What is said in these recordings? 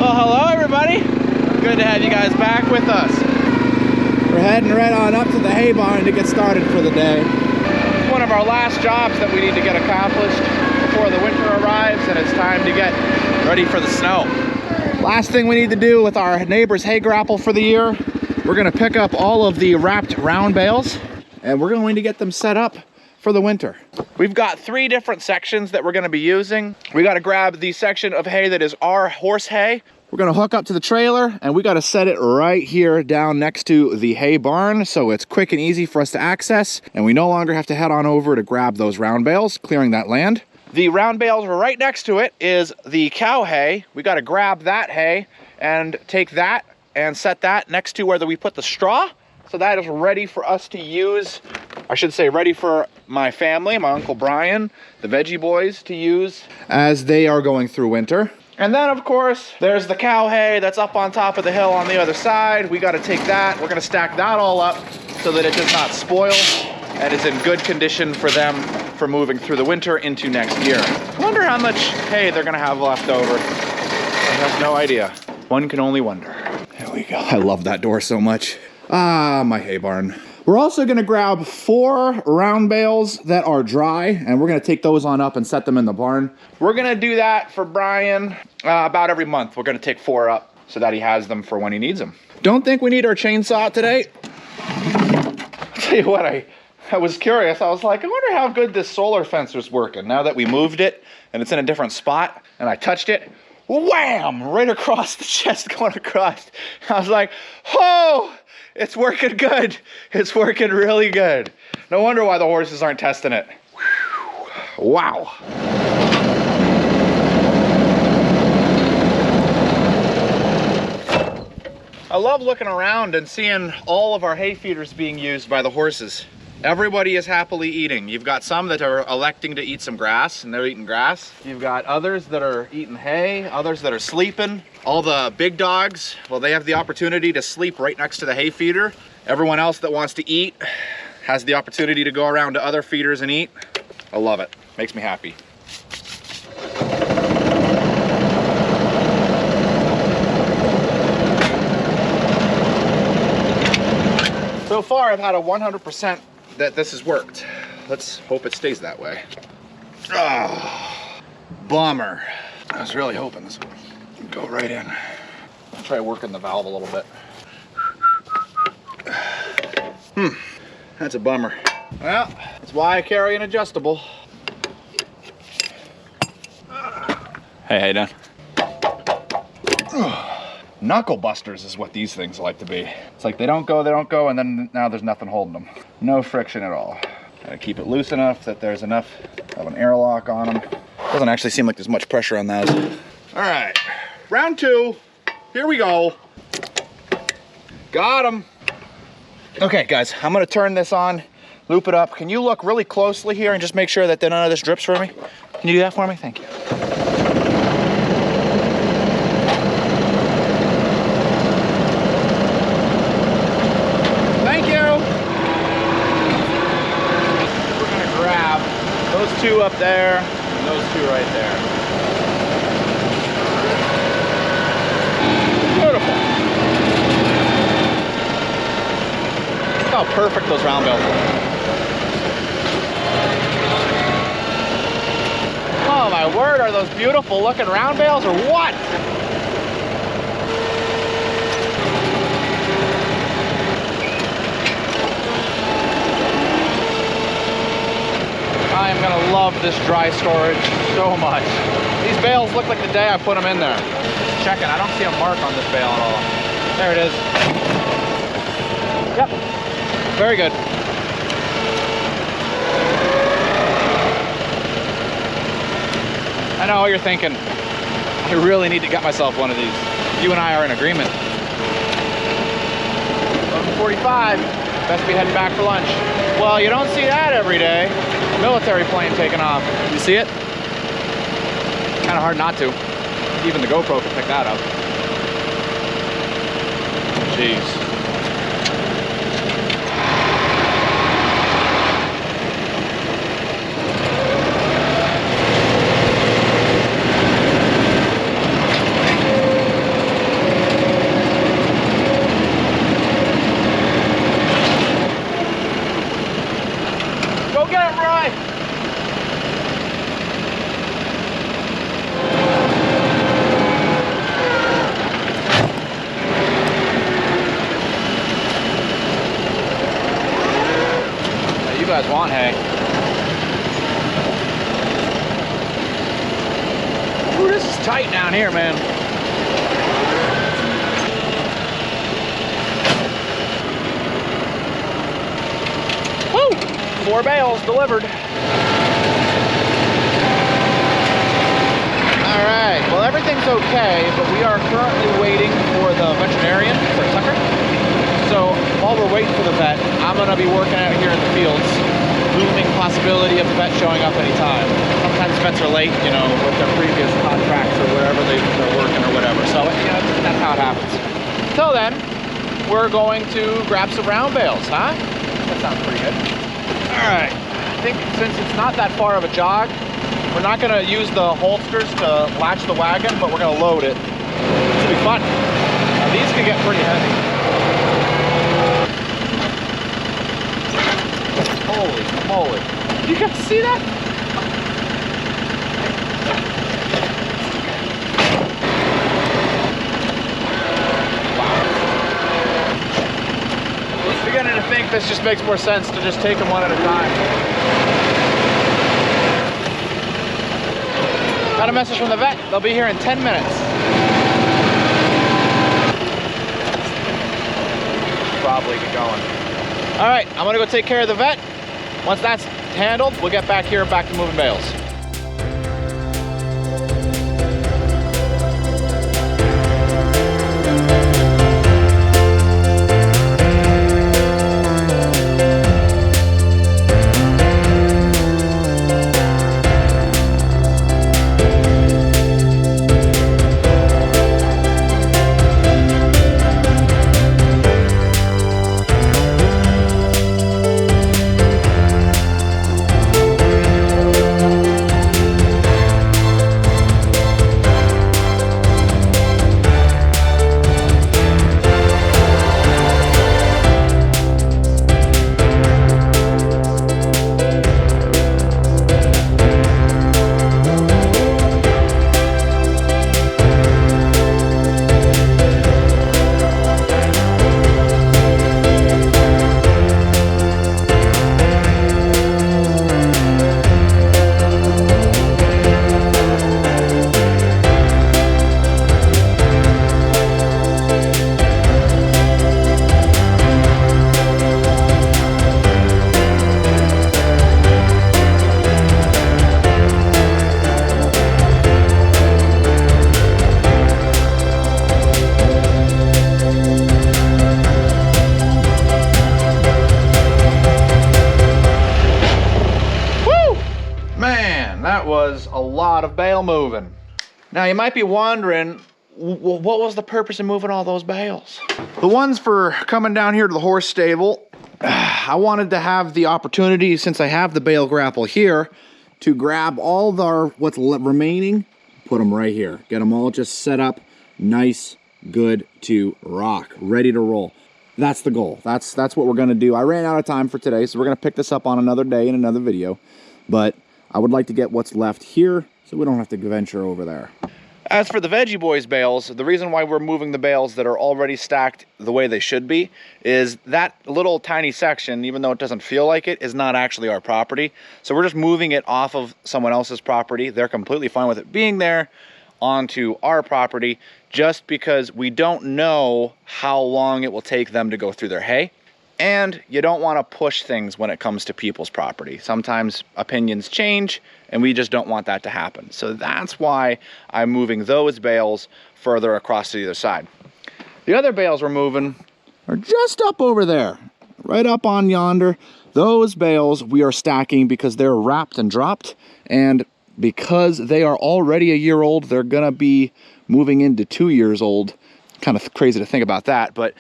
Well, hello everybody. Good to have you guys back with us. We're heading right on up to the hay barn to get started for the day. It's one of our last jobs that we need to get accomplished before the winter arrives and it's time to get ready for the snow. Last thing we need to do with our neighbor's hay grapple for the year, we're gonna pick up all of the wrapped round bales and we're going to get them set up for the winter. We've got 3 different sections that we're gonna be using. We gotta grab the section of hay that is our horse hay. We're gonna hook up to the trailer and we gotta set it right here down next to the hay barn so it's quick and easy for us to access and we no longer have to head on over to grab those round bales, clearing that land. The round bales right next to it is the cow hay. We gotta grab that hay and take that and set that next to where we put the straw. So that is ready for us to use. I should say ready for my family, my Uncle Brian, the veggie boys to use as they are going through winter. And then of course, there's the cow hay that's up on top of the hill on the other side. We gotta take that, we're gonna stack that all up so that it does not spoil and is in good condition for them for moving through the winter into next year. I wonder how much hay they're gonna have left over. I have no idea. One can only wonder. There we go. I love that door so much. Ah, my hay barn. We're also gonna grab 4 round bales that are dry and we're gonna take those on up and set them in the barn. We're gonna do that for Brian about every month. We're gonna take 4 up so that he has them for when he needs them. Don't think we need our chainsaw today. I'll tell you what, I was curious. I was like, I wonder how good this solar fence was working now that we moved it and it's in a different spot and I touched it. Wham! Right across the chest going across. I was like, oh! It's working good. It's working really good. No wonder why the horses aren't testing it. Whew. Wow. I love looking around and seeing all of our hay feeders being used by the horses. Everybody is happily eating. You've got some that are electing to eat some grass and they're eating grass. You've got others that are eating hay, others that are sleeping. All the big dogs, well, they have the opportunity to sleep right next to the hay feeder. Everyone else that wants to eat has the opportunity to go around to other feeders and eat. I love it. Makes me happy. So far, I've had a 100% that this has worked. Let's hope it stays that way. Oh, bummer. I was really hoping this would go right in. I'll try working the valve a little bit. That's a bummer. Well, that's why I carry an adjustable. Hey, how you doing? Knuckle busters is what these things like to be. It's like they don't go, and then now there's nothing holding them. No friction at all. Gotta keep it loose enough that there's enough of an airlock on them. Doesn't actually seem like there's much pressure on those. All right, round 2. Here we go. Got them. Okay, guys, I'm gonna turn this on, loop it up. Can you look really closely here and just make sure that none of this drips for me? Can you do that for me? Thank you. Those 2 up there, and those 2 right there. Beautiful. Look how perfect those round bales are. Oh my word, are those beautiful looking round bales or what? I am gonna love this dry storage so much. These bales look like the day I put them in there. Just checking, I don't see a mark on this bale at all. There it is. Yep, very good. I know what you're thinking. I really need to get myself one of these. You and I are in agreement. 11:45, best be heading back for lunch. Well, you don't see that every day. Military plane taking off. You see it? Kind of hard not to. Even the GoPro can pick that up. Jeez. guys want hay. Ooh, this is tight down here, man. Woo! 4 bales delivered. All right, well, everything's okay, but we are currently waiting for the veterinarian for Tucker. So while we're waiting for the vet, I'm gonna be working out here in the fields, looming possibility of the vet showing up anytime. Sometimes vets are late, you know, with their previous contracts or wherever they're working or whatever. So, you know, that's how it happens. Till then, we're going to grab some round bales, huh? That sounds pretty good. All right, I think since it's not that far of a jog, we're not gonna use the holsters to latch the wagon, but we're gonna load it. It's gonna be fun. Now, these can get pretty heavy. Holy moly. You guys see that? Wow. I was beginning to think this just makes more sense to just take them one at a time. Got a message from the vet. They'll be here in 10 minutes. Probably get going. All right, I'm gonna go take care of the vet. Once that's handled, we'll get back here, back to moving bales. That was a lot of bale moving. Now you might be wondering, what was the purpose of moving all those bales? The ones for coming down here to the horse stable, I wanted to have the opportunity, since I have the bale grapple here, to grab all of our what's remaining, put them right here. Get them all just set up, nice, good to rock, ready to roll. That's the goal. That's what we're gonna do. I ran out of time for today, so we're gonna pick this up on another day in another video. But I would like to get what's left here so we don't have to venture over there. As for the Veggie Boys bales, the reason why we're moving the bales that are already stacked the way they should be is that little tiny section, even though it doesn't feel like it, is not actually our property. So we're just moving it off of someone else's property. They're completely fine with it being there, onto our property, just because we don't know how long it will take them to go through their hay. And you don't want to push things when it comes to people's property. Sometimes opinions change, and we just don't want that to happen. So that's why I'm moving those bales further across to the other side. The other bales we're moving are just up over there, right up on yonder. Those bales we are stacking because they're wrapped and dropped, and because they are already a year old, they're gonna be moving into 2 years old. Kind of crazy to think about that, but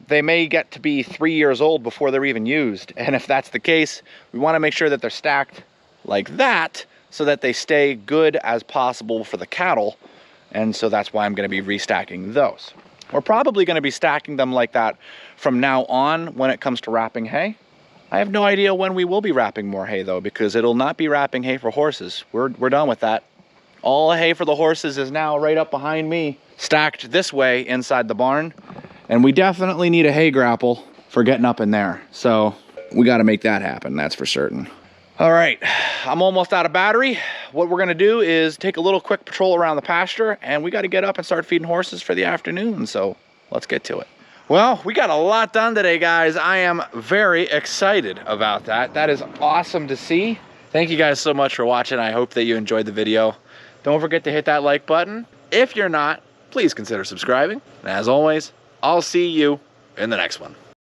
they may get to be 3 years old before they're even used. And if that's the case, we want to make sure that they're stacked like that so that they stay good as possible for the cattle. And so that's why I'm going to be restacking those. We're probably going to be stacking them like that from now on when it comes to wrapping hay. I have no idea when we will be wrapping more hay though, because it'll not be wrapping hay for horses. We're done with that. All hay for the horses is now right up behind me, stacked this way inside the barn. And we definitely need a hay grapple for getting up in there. So we got to make that happen, that's for certain. All right, I'm almost out of battery. What we're gonna do is take a little quick patrol around the pasture, and we got to get up and start feeding horses for the afternoon, so let's get to it. Well, we got a lot done today, guys. I am very excited about that. That is awesome to see. Thank you guys so much for watching. I hope that you enjoyed the video. Don't forget to hit that like button. If you're not, please consider subscribing. And as always, I'll see you in the next one.